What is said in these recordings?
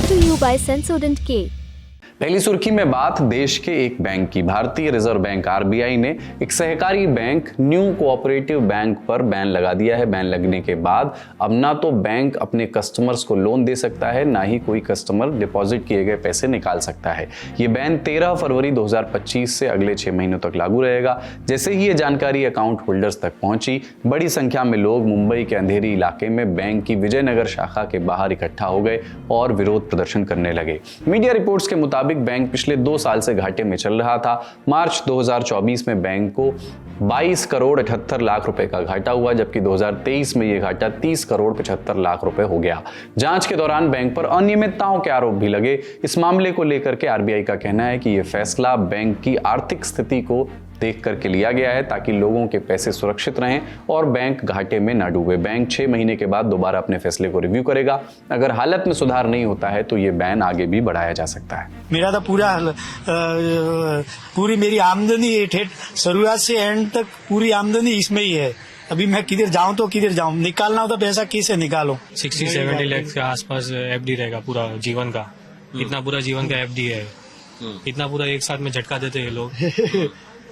to you by Sensodent K. पहली सुर्खी में बात देश के एक बैंक की। भारतीय रिजर्व बैंक आरबीआई ने एक सहकारी बैंक न्यू कोऑपरेटिव बैंक पर बैन लगा दिया है। बैन लगने के बाद अब ना तो बैंक अपने कस्टमर्स को लोन दे सकता है, ना ही कोई कस्टमर डिपॉजिट किए गए पैसे निकाल सकता है। ये बैन 13 फरवरी 2025 से अगले 6 महीनों तक लागू रहेगा। जैसे ही ये जानकारी अकाउंट होल्डर्स तक पहुंची, बड़ी संख्या में लोग मुंबई के अंधेरी इलाके में बैंक की विजयनगर शाखा के बाहर इकट्ठा हो गए और विरोध प्रदर्शन करने लगे। मीडिया रिपोर्ट्स के मुताबिक बैंक पिछले 2 साल से घाटे में चल रहा था। मार्च 2024 में बैंक को 22 करोड़ 78 लाख रुपए का घाटा हुआ, जबकि 2023 में यह घाटा 30 करोड़ 75 लाख रुपए हो गया। जांच के दौरान बैंक पर अनियमितताओं के आरोप भी लगे। इस मामले को लेकर के आरबीआई का कहना है कि यह फैसला बैंक की आर्थिक स्थिति को देख करके लिया गया है ताकि लोगों के पैसे सुरक्षित रहें और बैंक घाटे में न डूबे। बैंक 6 महीने के बाद दोबारा अपने फैसले को रिव्यू करेगा। अगर हालत में सुधार नहीं होता है तो ये बैन आगे भी बढ़ाया जा सकता है। मेरा तो पूरी मेरी आमदनी शुरुआत से एंड तक पूरी आमदनी इसमें ही है। अभी मैं किधर जाऊं तो किधर जाऊं, निकालना हो तो पैसा किसे निकालूं। 60-70 लाख के आसपास एफडी रहेगा पूरा जीवन का। इतना पूरा जीवन का एफडी है। इतना पूरा एक साथ में झटका देते हैं लोग।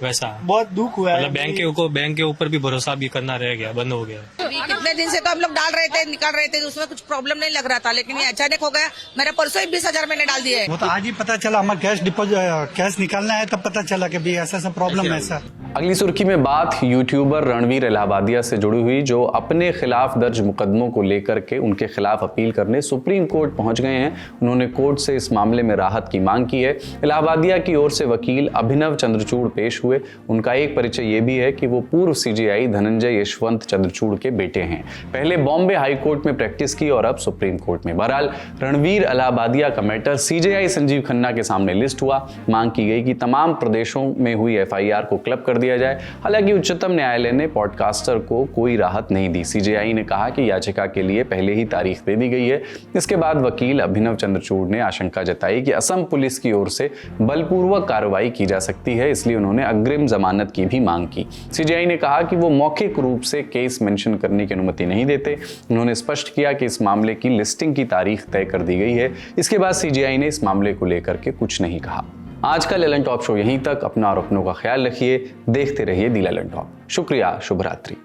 वैसा बहुत दुख हुआ है। मतलब बैंक के ऊपर भी भरोसा भी करना रह गया, बंद हो गया। कितने दिन से तो हम लोग डाल रहे थे, निकाल रहे थे, उसमें कुछ प्रॉब्लम नहीं लग रहा था, लेकिन ये अचानक हो गया। मेरा परसों ही 20,000 मैंने डाल दिया है। वो तो आज ही पता चला, हमारा कैश निकालना है तब पता चला कि ऐसा प्रॉब्लम है सर। अगली सुर्खी में बात यूट्यूबर रणवीर इलाहाबादिया से जुड़ी हुई, जो अपने खिलाफ दर्ज मुकदमों को लेकर के उनके खिलाफ अपील करने सुप्रीम कोर्ट पहुंच गए हैं। उन्होंने कोर्ट से इस मामले में राहत की मांग की है। इलाहाबादिया की ओर से वकील अभिनव चंद्रचूड़ पेश हुए। उनका एक परिचय ये भी है कि वो पूर्व सीजेआई धनंजय यशवंत चंद्रचूड़ के बेटे हैं। पहले बॉम्बे हाई कोर्ट में प्रैक्टिस की और अब सुप्रीम कोर्ट में। बहरहाल रणवीर इलाहाबादिया का मैटर सीजेआई संजीव खन्ना के सामने लिस्ट हुआ। मांग की गई कि तमाम प्रदेशों में हुई एफआईआर को क्लब कर दिया जाए। हालांकि उच्चतम न्यायालय ने पॉडकास्टर को कोई राहत नहीं दी। सीजेआई ने कहा कि याचिका के लिए पहले ही तारीख दे दी गई है। इसके बाद वकील अभिनव चंद्रचूड़ ने आशंका जताई कि असम पुलिस की ओर से बलपूर्वक कार्रवाई की जा सकती है, इसलिए उन्होंने अग्रिम जमानत की भी मांग की। सीजेआई ने कहा कि वो मौखिक रूप से केस मेंशन करने की अनुमति नहीं देते। उन्होंने स्पष्ट किया कि इस मामले की लिस्टिंग की तारीख तय कर दी गई है। इसके बाद सीजेआई ने इस मामले को लेकर के कुछ नहीं कहा। आज का ललन टॉप शो यहीं तक। अपना और अपनों का ख्याल रखिए। देखते रहिए दी ललन टॉप। शुक्रिया। शुभ रात्रि।